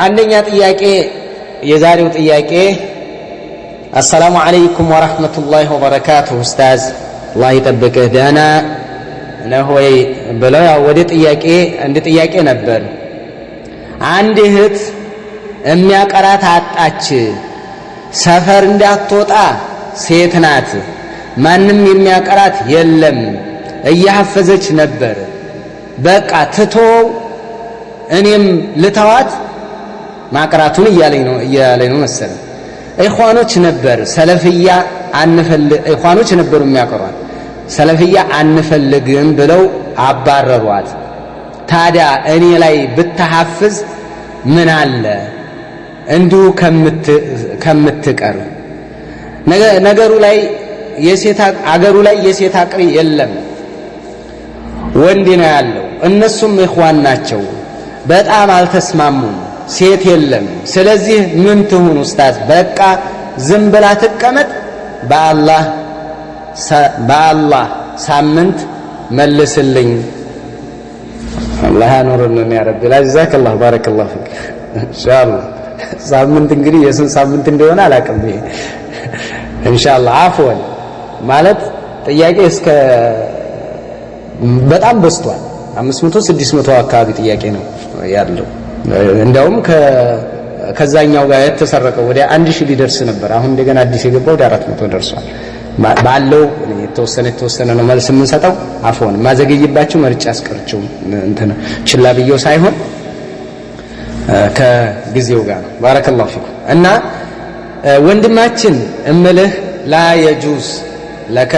አንደኛ ጥያቄ የዛሬው ጥያቄ አሰላሙ አለይኩም ወራህመቱላሂ ወበረካቱሁ ኡስታዝ አላህ ይጠብቅህ ደህና ነህ ወይ ብለው ወደ ጥያቄ እንደ ጥያቄ ነበር። አንድ እህት የሚያቀራት አጣች። ሰፈር እንዳትወጣ ሴት ናት። ማንም የሚያቀራት የለም። እያሐፈዘች ነበር። በቃ ትቶ እኔም ልተዋት ማቅራቱን እያለኝ ነው መሰለኝ። ኢኽዋኖች ነበር ሰለፍያ ኢኽዋኖች ነበሩ የሚያቀሯት። ሰለፍያ አንፈልግም ብለው አባረሯት። ታዲያ እኔ ላይ ብትሐፍዝ ምን አለ እንዲሁ ከምትቀር። ነገሩ ላይ አገሩ ላይ የሴት አቅሪ የለም፣ ወንድ ነው ያለው። እነሱም ኢኽዋን ናቸው። በጣም አልተስማሙም። ሴት የለም። ስለዚህ ምን ትሁን ኡስታዝ? በቃ ዝም ብላ ትቀመጥ? በአላህ ሳምንት መልስልኝ። አላህ ያኖርልን ያ ረቢ። ጀዛከላህ ባረከላሁ ፊክ። ኢንሻአላህ ሳምንት እንግዲህ የስንት ሳምንት እንደሆነ አላውቅም። ይሄ ኢንሻአላህ አፍወን ማለት ጥያቄ እስከ በጣም በዝቷል። 500 600 አካባቢ ጥያቄ ነው ያለው። እንደውም ከዛኛው ጋር የተሰረቀው ወደ 1000 ሊደርስ ነበር። አሁን እንደገና አዲስ የገባው ወደ 400 ደርሷል። ባለው የተወሰነ ነው መልስ የምንሰጠው። አፎን ማዘገይባችሁ መርጫ አስቀርቸው እንትን ችላ ብየው ሳይሆን ከጊዜው ጋር ነው። ባረከላሁ ፊኩም። እና ወንድማችን እምልህ ላ የጁዝ ለከ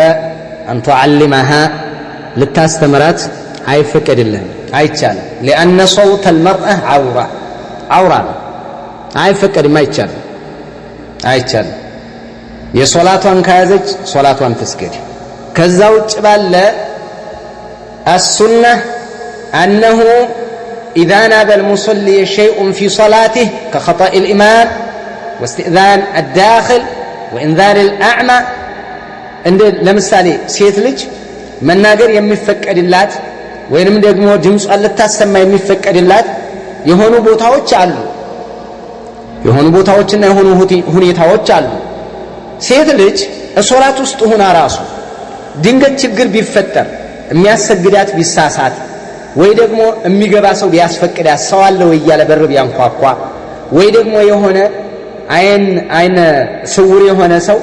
አን ቱዓልመሃ ልታስተምራት አይፈቀድልህም፣ አይቻልም። لأن صوت المرأة عورة አይፈቀድም፣ አይቻልም። የሶላቷን ከያዘች ሶላቷን ትስገድ። ከዛ ውጭ ባለ السنة أنه إذا نابى المصلي شيء في صلاته كخطأ الإمام واستئذان الداخل وإنذار الأعمى ለምሳሌ ሴት ልጅ መናገር የሚፈቀድላት ወይንም ደግሞ ድምጿን ልታሰማ የሚፈቀድላት የሆኑ ቦታዎች አሉ። የሆኑ ቦታዎችና የሆኑ ሁኔታዎች አሉ። ሴት ልጅ ሶላት ውስጥ ሆና ራሱ ድንገት ችግር ቢፈጠር የሚያሰግዳት ቢሳሳት ወይ ደግሞ የሚገባ ሰው ቢያስፈቅዳት ሰው አለ ወይ እያለ በር ቢያንኳኳ ወይ ደግሞ የሆነ አይነ ስውር የሆነ ሰው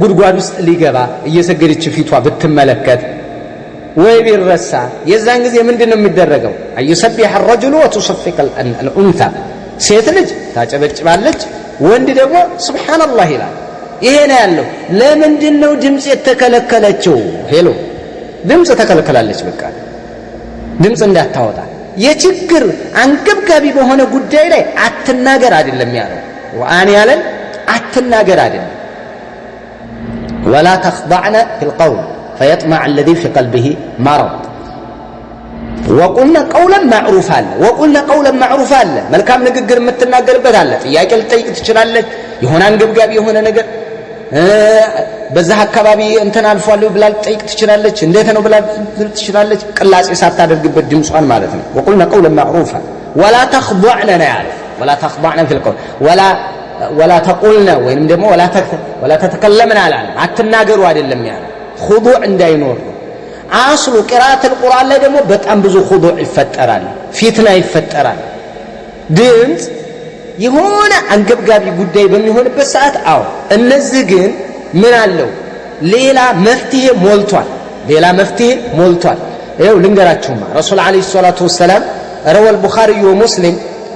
ጉድጓድ ውስጥ ሊገባ እየሰገደች ፊቷ ብትመለከት ወይ ቢረሳ የዛን ጊዜ ምንድነው የሚደረገው? አይሰብህ الرجل وتصفق الانثى። ሴት ልጅ ታጨበጭባለች፣ ወንድ ደግሞ ሱብሃንአላህ ይላል። ይሄ ነው ያለው። ለምንድነው ድምጽ የተከለከለችው? ሄሎ ድምጽ ተከለከላለች። በቃ ድምጽ እንዳታወጣ። የችግር አንገብጋቢ በሆነ ጉዳይ ላይ አትናገር አይደለም ያለው። ወአን ያለን አትናገር አይደለም። ولا تخضعن في القول فيطمع الذي في قلبه مرض وقلنا قولا معروفا وقلنا قولا معروفا መልካም ንግግር የምትናገርበት አለ። ጥያቄ ልጠይቅ ትችላለች። የሆነ አንገብጋቢ የሆነ ነገር በዛ አካባቢ እንትን አልፏል ብላ ልጠይቅ ትችላለች። እንዴት ነው ብላ ትችላለች። ቅላጼ ሳታደርግበት ድምጿን ማለት ነው። وقلنا قولا معروفا ولا تخضعن ያለ ولا تخضعن في القول ولا تقولنا ወይንም ደግሞ ولا تتكلمنا አላለም። አትናገሩ አይደለም ያለው። خضوع እንዳይኖር ነው። አስሉ قراءة القرآن ላይ ደግሞ በጣም ብዙ خضوع ይፈጠራል፣ ፊትና ይፈጠራል። ድምጽ የሆነ አንገብጋቢ ጉዳይ በሚሆንበት ሰዓት እነዚህ ግን ምን አለው ሌላ መፍትሄ ሞልቷል። ይኸው ልንገራችሁማ ረሱል አለይሂ ሰላቱ ወሰላም روى البخاري ومسلم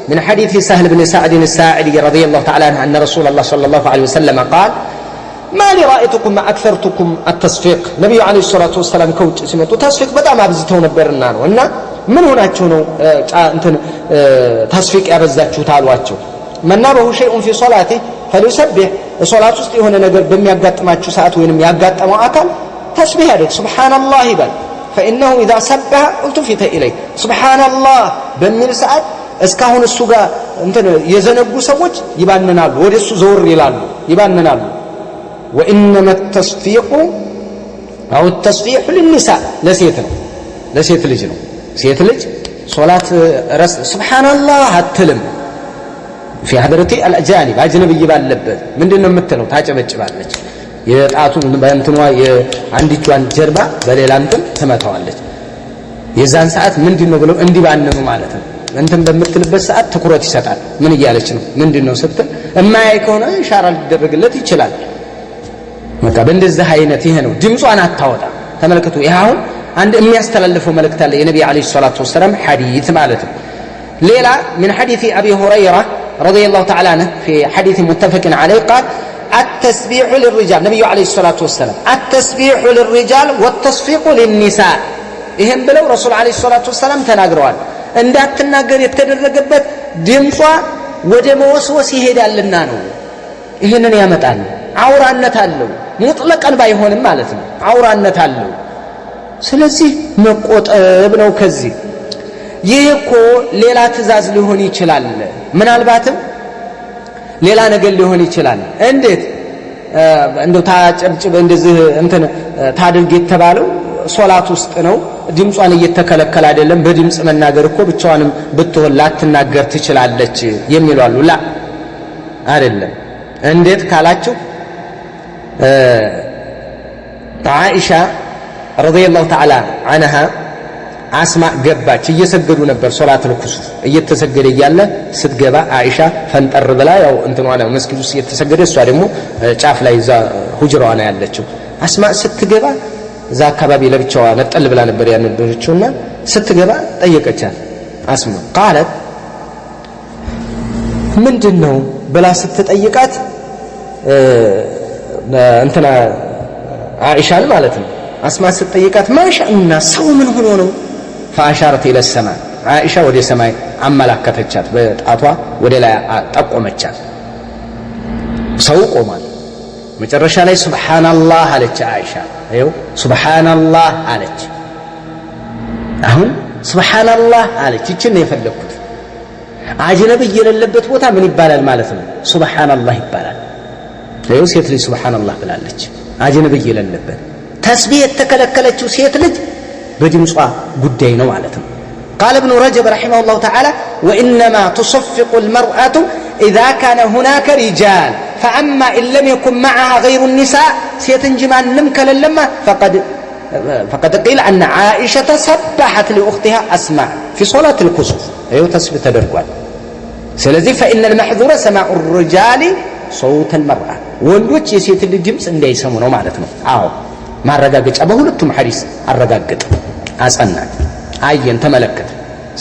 من حديث سهل بن سعد الساعدي رضي الله تعالى عنه أن رسول الله صلى الله عليه وسلم قال ما لي رأيتكم ما أكثرتكم التصفيق. نبي عليه الصلاة والسلام كوج سمعتوا تصفيق بدأ ما بزتون برنا وإن من هنا تشونوا أنتن تصفيق أبزتشوا تعالواتشوا من نابه شيء في صلاته فليسبح. صلاة وسطي هنا نقول بمي أبقات ما تشو ساعت وينم يبقات ما أكل تسبيح هذا سبحان الله بل فإنه إذا سبح التفت إليه سبحان الله بمي ساعت እስካሁን እሱ ጋር እንትን የዘነጉ ሰዎች ይባንናሉ፣ ወደሱ ዘወር ይላሉ፣ ይባንናሉ። وإنما التصفيق أو التصفيح للنساء ለሴት ልጅ ነው። ሴት ልጅ ሶላት ሱብሃንአላህ አትልም። في حضرة الأجانب أجنبي ባለበት ምንድነው የምትለው? ታጨበጭባለች። የጣቱን በእንትኗ የአንዲቷን ጀርባ በሌላ እንትን ትመታዋለች። የዛን ሰዓት ምንድነው ብለው እንዲባንኑ ማለት ነው። እንትን በምትልበት ሰዓት ትኩረት ይሰጣል። ምን እያለች ነው ምንድነው ስትል የማያይ ከሆነ ኢሻራ ሊደረግለት ይችላል። በቃ በእንደዚህ አይነት ይሄ ነው። ድምጿን አታወጣ። ተመልከቱ። ይሄ አሁን አንድ የሚያስተላልፈው መልእክት አለ የነብዩ አለይሂ ሰላቱ ወሰለም ሐዲስ ማለት ነው። ሌላ من حديث أبي هريرة رضي الله تعالى عنه في حديث متفق عليه قال التسبيح للرجال نبي عليه الصلاة والسلام التسبيح للرجال والتصفيق للنساء ይሄን ብለው ረሱል አለይሂ ሰላቱ ወሰለም ተናግረዋል። እንዳትናገር የተደረገበት ድምጿ ወደ መወስወስ ይሄዳልና ነው። ይሄንን ያመጣል። አውራነት አለው ሙጥለቀን ባይሆንም ማለት ነው። አውራነት አለው። ስለዚህ መቆጠብ ነው ከዚህ። ይህ እኮ ሌላ ትእዛዝ ሊሆን ይችላል። ምናልባትም ሌላ ነገር ሊሆን ይችላል። እንዴት እንደው ታጨብጭብ እንደዚህ እንትን ታድርግ የተባለው ሶላት ውስጥ ነው። ድምጿን እየተከለከለ አይደለም። በድምጽ መናገር እኮ ብቻዋንም ብትሆን ላትናገር ትችላለች የሚሉ አሉ። ላ አይደለም። እንዴት ካላችሁ አይሻ ረዲየላሁ ተዓላ ዐንሃ አስማ ገባች። እየሰገዱ ነበር ሶላቱል ኩሱፍ እየተሰገደ እያለ ስትገባ አይሻ ፈንጠር ብላ ያው እንትኗ ነው መስጊድ ውስጥ እየተሰገደ እሷ ደግሞ ጫፍ ላይ እዛ ሁጅራዋ ነው ያለችው። አስማ ስትገባ እዛ አካባቢ ለብቻዋ ነጠል ብላ ነበር ያነበረችውና ስትገባ ጠየቀቻት። አስማ ቃለት ምንድነው ብላ ስትጠይቃት እንትና አይሻን ማለት ነው። አስማ ስትጠይቃት ማሻአና ሰው ምን ሆኖ ነው? فاشارت الى السماء عائشه ወደ ሰማይ አመላከተቻት። በጣቷ ወደ ላይ ጠቆመቻት። ሰው ቆሟል። መጨረሻ ላይ ሱብሃንአላህ አለች አይሻ። ይኸው ሱብሃንአላህ አለች። አሁን ሱብሃንአላህ አለች። ይችን ነው የፈለኩት። አጅነብ የሌለበት ቦታ ምን ይባላል ማለት ነው? ሱብሃንአላህ ይባላል። ይኸው ሴት ልጅ ሱብሃንአላህ ብላለች። አጅነብ የሌለበት ተስቢህ የተከለከለችው ሴት ልጅ بدمص ጉዳይ ነው ማለት ነው። قال ابن رجب رحمه الله تعالى وانما تصفق المرأة اذا كان هناك رجال فاما ان لم يكن معها غير النساء سيتنجمان نمكل لما فقد قيل ان عائشة سبحت لاختها اسماء في صلاة الكسوف ايوه تسبيح تدرجوال. ስለዚህ فان المحظور سماع الرجال صوت المرأة ወንዶች የሴት ልጅ ድምጽ እንዳይሰሙ ነው ማለት ነው። አዎ ማረጋገጫ በሁለቱም ሐዲስ አረጋገጠ አጸናት አየን ተመለከተ።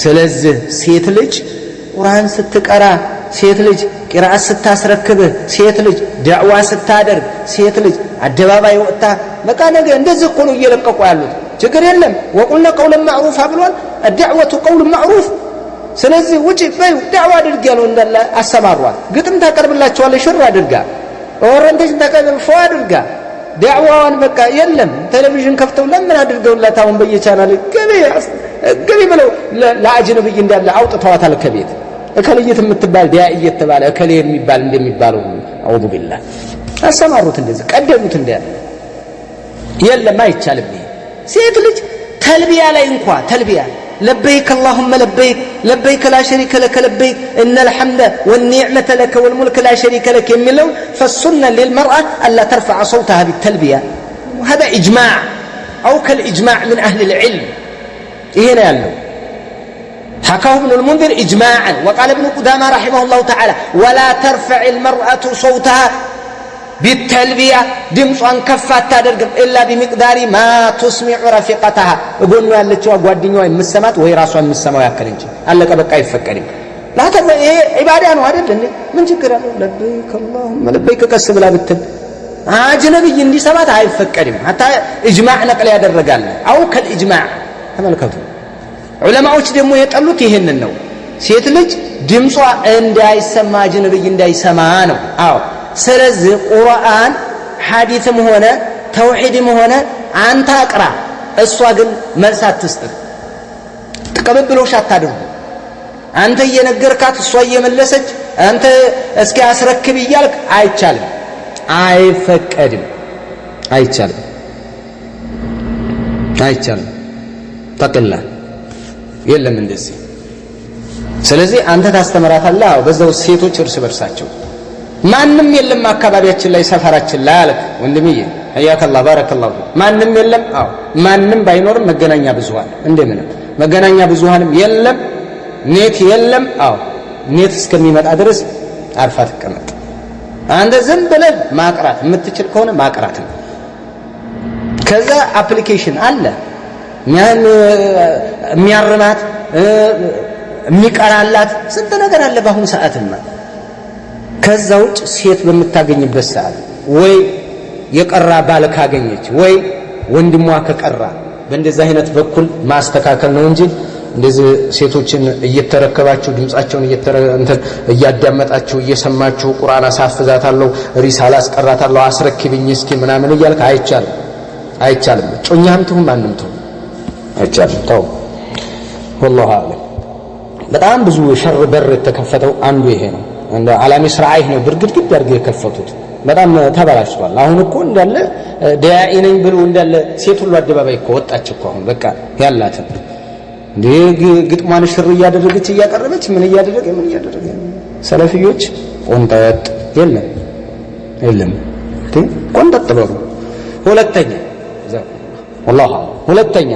ስለዚህ ሴት ልጅ ቁርአን ስትቀራ፣ ሴት ልጅ ቂራአት ስታስረክብ፣ ሴት ልጅ ዳዕዋ ስታደርግ፣ ሴት ልጅ አደባባይ ወጣ በቃ ነገ እንደዚህ እኮ ነው እየለቀቁ ያሉት። ችግር የለም ወቁልና ቀውለን ማዕሩፍ ብሏል። الدعوة قول معروف። ስለዚህ ውጪ በይ ዳዕዋ አድርግ ያለው እንዳለ አሰማሯል። ግጥም ታቀርብላቸዋለሽ ሽር አድርጋ ወረንተሽ ታቀርብ ፈዋ አድርጋ ዳዕዋዋን በቃ የለም ቴሌቪዥን ከፍተው ለምን አድርገውላት አሁን በየቻናል ገቢ ብለው ለአጅነብይ እንዳለ አውጥተዋታል ከቤት። እከለየት የምትባል ዳኢ እየተባለ እከለ የሚባል እንደሚባለው አውዱ ቢላህ አሰማሩት። እንደዚህ ቀደሙት እንዳለ የለም አይቻልም። ሴት ልጅ ተልቢያ ላይ እንኳን ተልቢያ لبيك اللهم لبيك لبيك لا شريك لك لبيك إن الحمد والنعمة لك والملك لا شريك لك يملون. فالسنة للمرأة ألا ترفع صوتها بالتلبية. وهذا إجماع أو كالإجماع من أهل العلم. هنا يالله حكاه ابن المنذر إجماعا. وقال ابن قدامة رحمه الله تعالى ولا ترفع المرأة صوتها بالتلبية ድምጿን ከፍ አታደርግም إلا بمقدار ما تسمع رفيقتها እጎኑ ያለችው ጓደኛዋ የምትሰማት ወይ ራሷ የምትሰማው ያክል እንጂ አለቀ በቃ አይፈቀድም። ላተም ይሄ ዒባዳ ነው አይደል እንዴ? ምን ችግር አለው? ለበይክ اللهم ለበይክ ቀስ ብላ ብትል አጅነብይ እንዲሰማት አይፈቀድም። hatta ኢጅማዕ ነቅል ያደረጋል አው ከልኢጅማዕ ተመልከቱ። ዑለማዎች ደግሞ የጠሉት ይሄንን ነው። ሴት ልጅ ድምጿ እንዳይሰማ አጅነብይ እንዳይሰማ ነው። አዎ ስለዚህ ቁርአን ሐዲስም ሆነ ተውሂድም ሆነ አንተ አቅራ፣ እሷ ግን መልስ አትስጥ። ተቀበብሎሽ አታድርጉ። አንተ እየነገርካት እሷ እየመለሰች አንተ እስኪ አስረክብ እያልክ አይቻልም፣ አይፈቀድም፣ አይቻልም፣ አይቻልም። ተቀላ የለም እንደዚህ። ስለዚህ አንተ ታስተምራታለህ። አዎ በዛው ሴቶች እርስ በርሳቸው ማንም የለም አካባቢያችን ላይ ሰፈራችን ላይ አልክ ወንድምዬ حياكالله ባረከላሁ ማንም የለም። አዎ ማንም ባይኖርም መገናኛ ብዙሃን እንደምን መገናኛ ብዙሃንም የለም ኔት የለም። አዎ ኔት እስከሚመጣ ድረስ አርፋ ተቀመጥ። አንተ ዝም ብለህ ማቅራት የምትችል ከሆነ ማቅራት ነው። ከዛ አፕሊኬሽን አለ ያን የሚያርማት የሚቀራላት ስንት ነገር አለ በአሁኑ ሰዓትማ። ከዛ ውጭ ሴት በምታገኝበት ሰዓት ወይ የቀራ ባል ካገኘች ወይ ወንድሟ ከቀራ በእንደዚህ አይነት በኩል ማስተካከል ነው እንጂ እንደዚህ ሴቶችን እየተረከባችሁ ድምጻቸውን እያዳመጣችሁ እየሰማችሁ ቁርአን አሳፍዛታለሁ ሪሳላ አስቀራታለሁ አስረክብኝ እስኪ ምናምን እያልክ አይቻልም። ጮኛህም ትሁን ማንም ትሁን አይቻልም። ተው والله اعلم። በጣም ብዙ ሸር በር የተከፈተው አንዱ ይሄ ነው። እንደ ዓላሚ ስራዓይ ነው ብርግድግድ አድርገው የከፈቱት። በጣም ተበላሽቷል። አሁን እኮ እንዳለ ዳዒ ነኝ ብሎ እንዳለ ሴት ሁሉ አደባባይ እኮ ወጣች እኮ አሁን በቃ ያላትን እንዴ ግጥሟን ሽር እያደረገች እያቀረበች ምን እያደረገ ሰለፊዮች ቆንጠጥ የለም ቆንጠጥ በሉ። ሁለተኛ